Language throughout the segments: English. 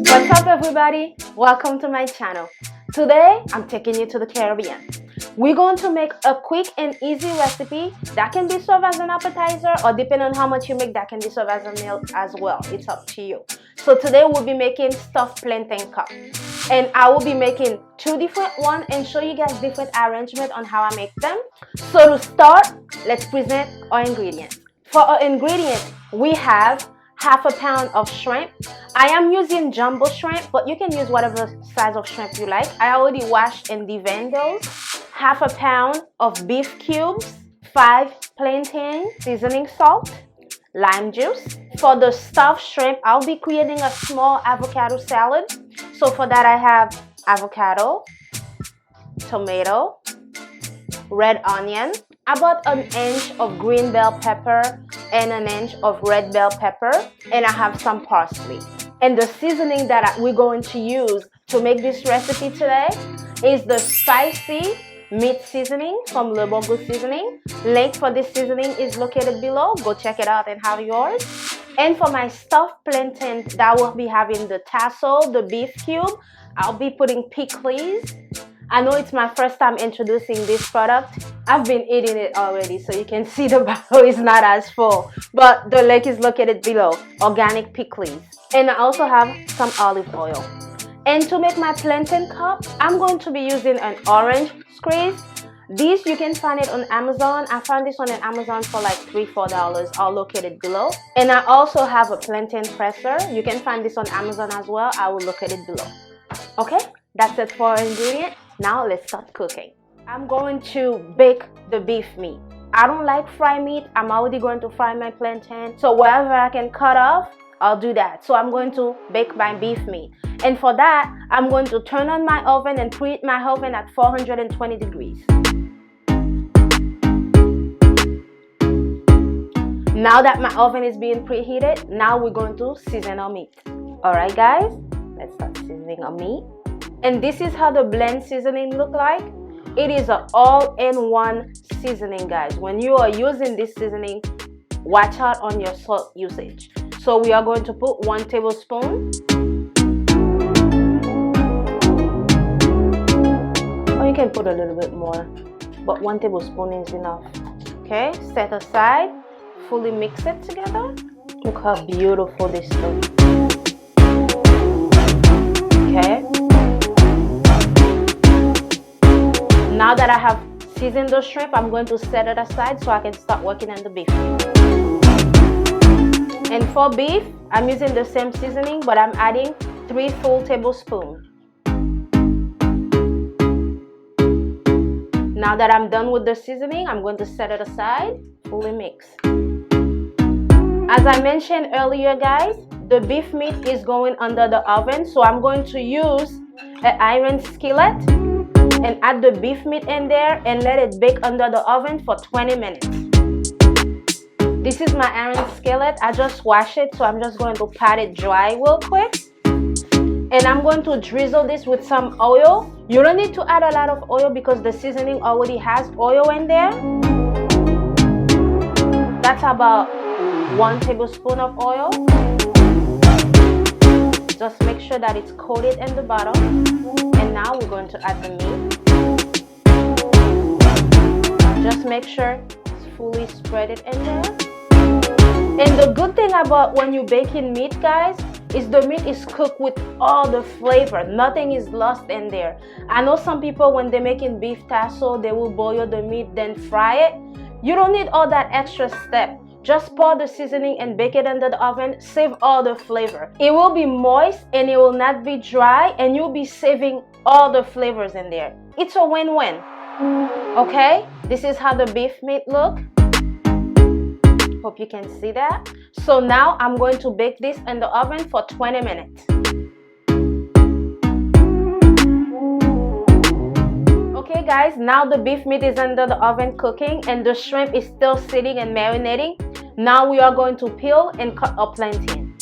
What's up everybody? Welcome to my channel. Today I'm taking you to the Caribbean. We're going to make a quick and easy recipe that can be served as an appetizer, or depending on how much you make, that can be served as a meal as well. It's up to you. So today we'll be making stuffed plantain cup, and I will be making two different ones and show you guys different arrangement on how I make them. So to start, let's present our ingredients. For our ingredients, we have half a pound of shrimp. I am using jumbo shrimp, but you can use whatever size of shrimp you like. I already washed and deveined those. Half a pound of beef cubes, 5 plantain seasoning salt, lime juice. For the stuffed shrimp, I'll be creating a small avocado salad. So for that I have avocado, tomato, red onion, about an inch of green bell pepper and an inch of red bell pepper, and I have some parsley. And the seasoning that we're going to use to make this recipe today is the spicy meat seasoning from Bon Goût Seasoning. Link for this seasoning is located below. Go check it out and have yours. And for my stuffed plantain, that will be having the tassel, the beef cube, I'll be putting pickles. I know it's my first time introducing this product. I've been eating it already, so you can see the bottle is not as full, but the link is located below. Organic pickles. And I also have some olive oil. And to make my plantain cup, I'm going to be using an orange squeeze. This you can find it on Amazon. I found this one on Amazon for like $3-4, all located below. And I also have a plantain presser. You can find this on Amazon as well. I will locate it below. Okay, that's it for our ingredient. Now let's start cooking. I'm going to bake the beef meat. I don't like fried meat. I'm already going to fry my plantain. So wherever I can cut off, I'll do that. So I'm going to bake my beef meat. And for that, I'm going to turn on my oven and preheat my oven at 420 degrees. Now that my oven is being preheated, now we're going to season our meat. Alright guys, let's start seasoning our meat. And this is how the blend seasoning look like. It is an all-in-one seasoning, guys. When you are using this seasoning, watch out on your salt usage. So we are going to put 1 tablespoon. Or you can put a little bit more, but 1 tablespoon is enough. Okay, set aside, fully mix it together. Look how beautiful this looks. Okay. Now that I have seasoned the shrimp, I'm going to set it aside so I can start working on the beef. And for beef, I'm using the same seasoning, but I'm adding 3 full tablespoons. Now that I'm done with the seasoning, I'm going to set it aside, fully mix. As I mentioned earlier, guys, the beef meat is going under the oven, so I'm going to use an iron skillet and add the beef meat in there and let it bake under the oven for 20 minutes. This is my iron skillet. I just washed it, so I'm just going to pat it dry real quick. And I'm going to drizzle this with some oil. You don't need to add a lot of oil because the seasoning already has oil in there. That's about 1 tablespoon of oil. Just make sure that it's coated in the bottom. And now we're going to add the meat. Just make sure it's fully spread it in there. And the good thing about when you're baking meat, guys, is the meat is cooked with all the flavor. Nothing is lost in there. I know some people, when they're making beef tassel, they will boil the meat then fry it. You don't need all that extra step. Just pour the seasoning and bake it under the oven. Save all the flavor. It will be moist and it will not be dry, and you'll be saving all the flavors in there. It's a win-win. Okay, this is how the beef meat look. Hope you can see that. So now I'm going to bake this in the oven for 20 minutes. Okay guys, now the beef meat is under the oven cooking and the shrimp is still sitting and marinating. Now we are going to peel and cut our plantain.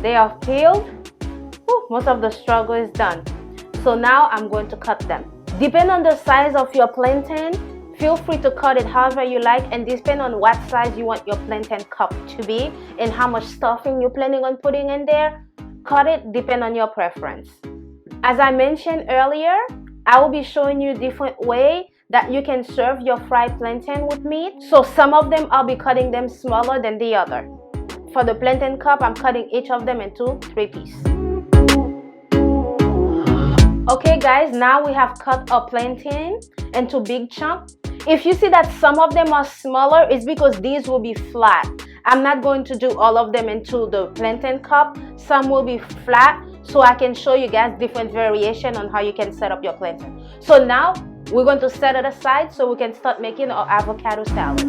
They are peeled. Whew, most of the struggle is done. So now I'm going to cut them. Depending on the size of your plantain, feel free to cut it however you like, and depending on what size you want your plantain cup to be and how much stuffing you're planning on putting in there, cut it depending on your preference. As I mentioned earlier, I will be showing you different ways that you can serve your fried plantain with meat. So some of them I'll be cutting them smaller than the other. For the plantain cup, I'm cutting each of them into 3 pieces. Okay guys, now we have cut our plantain into big chunks. If you see that some of them are smaller, it's because these will be flat. I'm not going to do all of them into the plantain cup. Some will be flat, so I can show you guys different variation on how you can set up your plantain. So now we're going to set it aside so we can start making our avocado salad.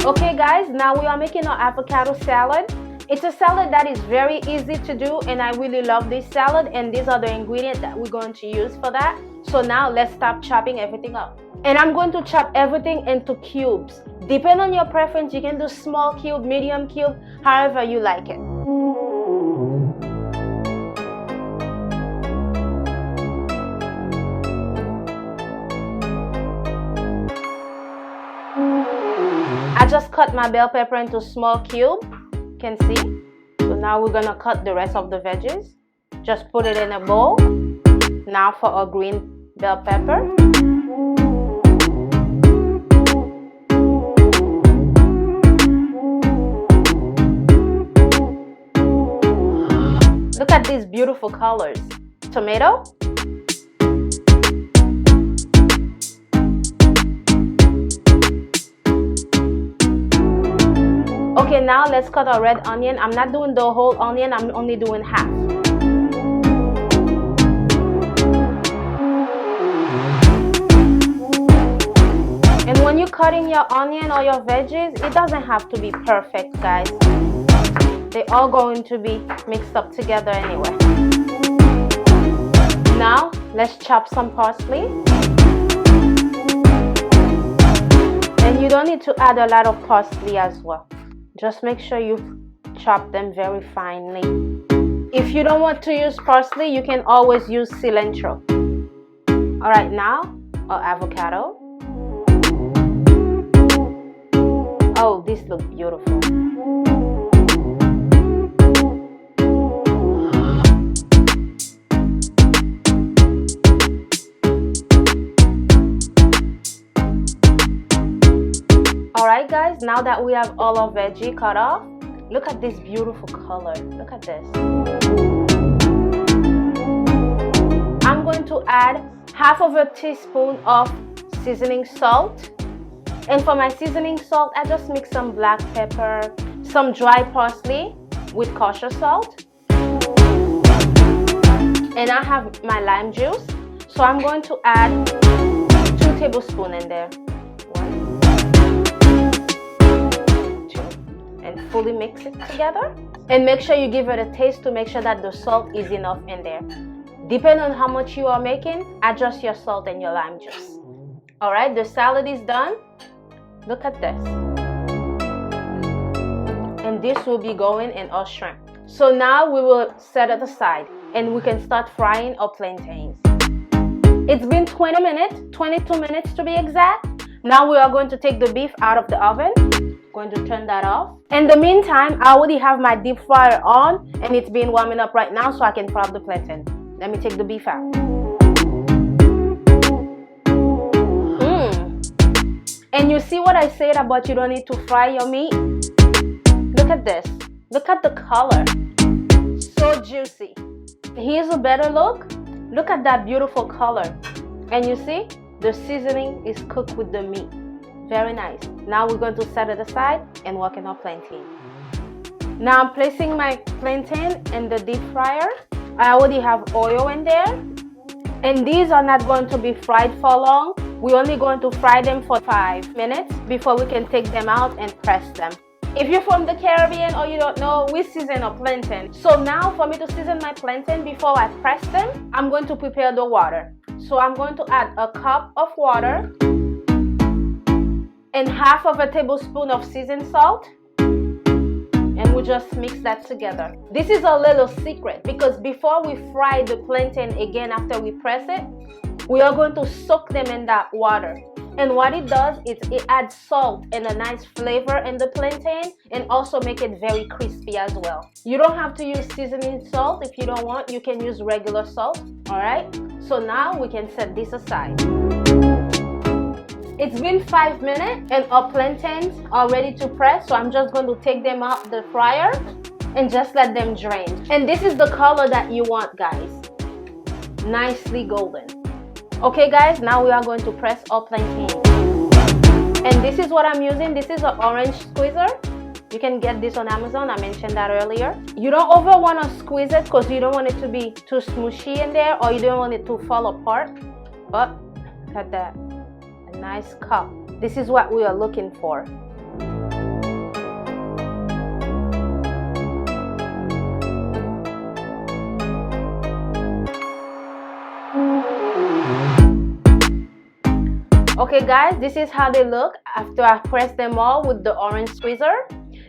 Okay guys, now we are making our avocado salad. It's a salad that is very easy to do, and I really love this salad, and these are the ingredients that we're going to use for that. So now let's start chopping everything up. And I'm going to chop everything into cubes. Depending on your preference, you can do small cube, medium cube, however you like it. I just cut my bell pepper into small cube, you can see. So now we're gonna cut the rest of the veggies. Just put it in a bowl. Now for our green bell pepper. Look at these beautiful colors. Tomato. Okay, now let's cut our red onion. I'm not doing the whole onion, I'm only doing half. And when you're cutting your onion or your veggies, it doesn't have to be perfect, guys. They're all going to be mixed up together anyway. Now, let's chop some parsley. And you don't need to add a lot of parsley as well. Just make sure you chop them very finely. If you don't want to use parsley, you can always use cilentro. Alright, now our avocado. Oh, these look beautiful. Alright guys, now that we have all our veggie cut off, look at this beautiful color. Look at this. I'm going to add half of a teaspoon of seasoning salt. And for my seasoning salt, I just mix some black pepper, some dry parsley with kosher salt. And I have my lime juice. So I'm going to add 2 tablespoons in there. And fully mix it together, and make sure you give it a taste to make sure that the salt is enough in there. Depending on how much you are making, adjust your salt and your lime juice. Alright, the salad is done. Look at this. And this will be going in our shrimp. So now we will set it aside and we can start frying our plantains. It's been 20 minutes, 22 minutes to be exact. Now we are going to take the beef out of the oven. Going to turn that off. In the meantime, I already have my deep fryer on and it's been warming up right now so I can fry up the plantain. Let me take the beef out. And you see what I said about you don't need to fry your meat? Look at this. Look at the color. So juicy. Here's a better look. Look at that beautiful color. And you see, the seasoning is cooked with the meat. Very nice. Now we're going to set it aside and work in our plantain. Now I'm placing my plantain in the deep fryer. I already have oil in there. And these are not going to be fried for long. We're only going to fry them for 5 minutes before we can take them out and press them. If you're from the Caribbean or you don't know, we season our plantain. So now for me to season my plantain before I press them, I'm going to prepare the water. So I'm going to add a cup of water and half of a tablespoon of seasoned salt, and we just mix that together. This is a little secret because before we fry the plantain again after we press it, we are going to soak them in that water. And what it does is it adds salt and a nice flavor in the plantain and also make it very crispy as well. You don't have to use seasoning salt. If you don't want, you can use regular salt. All right, so now we can set this aside. It's been 5 minutes and our plantains are ready to press, so I'm just going to take them out the fryer and just let them drain. And this is the color that you want, guys. Nicely golden. Okay guys, now we are going to press our plantain. And this is what I'm using. This is an orange squeezer. You can get this on Amazon. I mentioned that earlier. You don't over want to squeeze it because you don't want it to be too smushy in there, or you don't want it to fall apart. But look at that. A nice cup. This is what we are looking for. Okay guys, this is how they look after I press them all with the orange squeezer.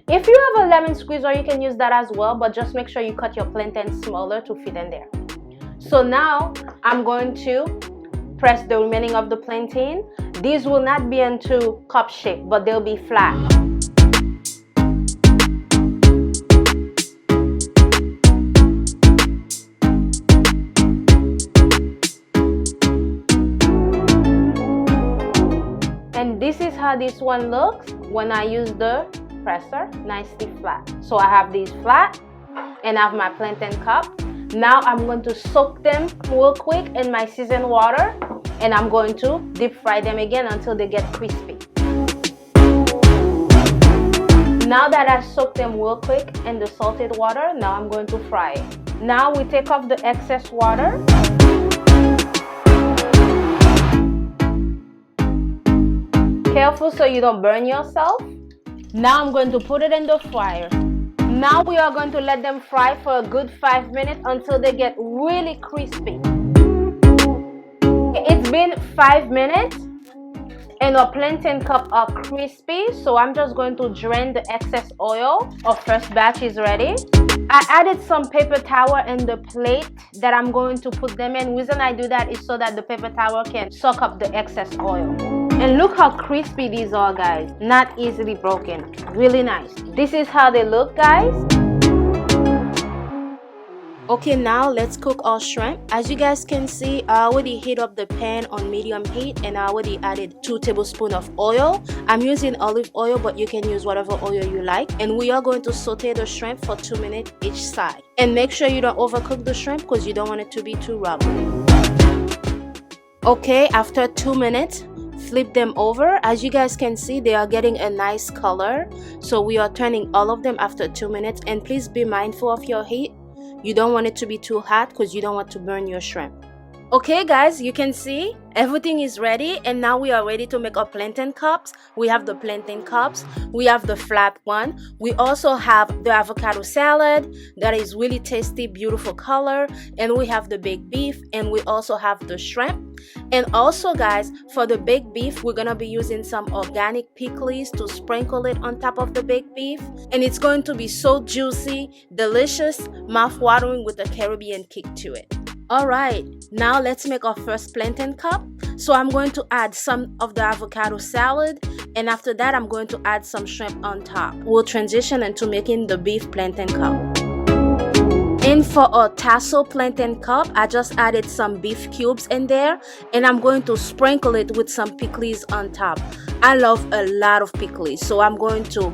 If you have a lemon squeezer, you can use that as well, but just make sure you cut your plantain smaller to fit in there. So now I'm going to press the remaining of the plantain. These will not be into cup shape, but they'll be flat. And this is how this one looks when I use the presser, nicely flat. So I have these flat and I have my plantain cup. Now I'm going to soak them real quick in my seasoned water, and I'm going to deep fry them again until they get crispy. Now that I soaked them real quick in the salted water, now I'm going to fry it. Now we take off the excess water. Careful so you don't burn yourself. Now I'm going to put it in the fryer. Now we are going to let them fry for a good 5 minutes until they get really crispy. It's been 5 minutes and our plantain cup are crispy, so I'm just going to drain the excess oil. Our first batch is ready. I added some paper towel in the plate that I'm going to put them in. The reason I do that is so that the paper towel can soak up the excess oil. And look how crispy these are, guys. Not easily broken. Really nice. This is how they look, guys. Okay, now let's cook our shrimp. As you guys can see, I already heat up the pan on medium heat and I already added 2 tablespoons of oil. I'm using olive oil, but you can use whatever oil you like. And we are going to saute the shrimp for 2 minutes each side. And make sure you don't overcook the shrimp because you don't want it to be too rubbery. Okay, after 2 minutes, flip them over. As you guys can see, they are getting a nice color. So we are turning all of them after 2 minutes. And please be mindful of your heat. You don't want it to be too hot because you don't want to burn your shrimp. Okay guys, you can see everything is ready, and now we are ready to make our plantain cups. We have the plantain cups, we have the flat one, we also have the avocado salad that is really tasty, beautiful color, and we have the baked beef, and we also have the shrimp. And also guys, for the baked beef, we're gonna be using some organic pickles to sprinkle it on top of the baked beef, and it's going to be so juicy, delicious, mouth-watering with a Caribbean kick to it. Alright, now let's make our first plantain cup. So I'm going to add some of the avocado salad, and after that I'm going to add some shrimp on top. We'll transition into making the beef plantain cup. And for our tassel plantain cup, I just added some beef cubes in there, and I'm going to sprinkle it with some pickles on top. I love a lot of pickles, so I'm going to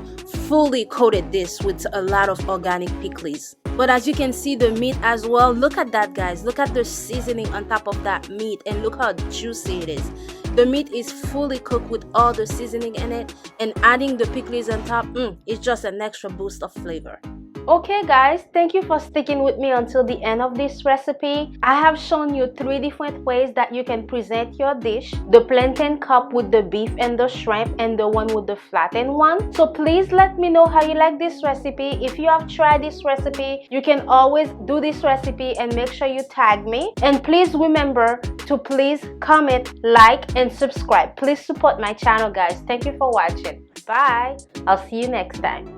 fully coat this with a lot of organic pickles. But as you can see, the meat as well, look at that guys, look at the seasoning on top of that meat, and look how juicy it is. The meat is fully cooked with all the seasoning in it, and adding the pickles on top, it's just an extra boost of flavor. Okay guys, thank you for sticking with me until the end of this recipe. I have shown you 3 different ways that you can present your dish. The plantain cup with the beef and the shrimp, and the one with the flattened one. So please let me know how you like this recipe. If you have tried this recipe, you can always do this recipe and make sure you tag me. And please remember to please comment, like, and subscribe. Please support my channel, guys. Thank you for watching. Bye. I'll see you next time.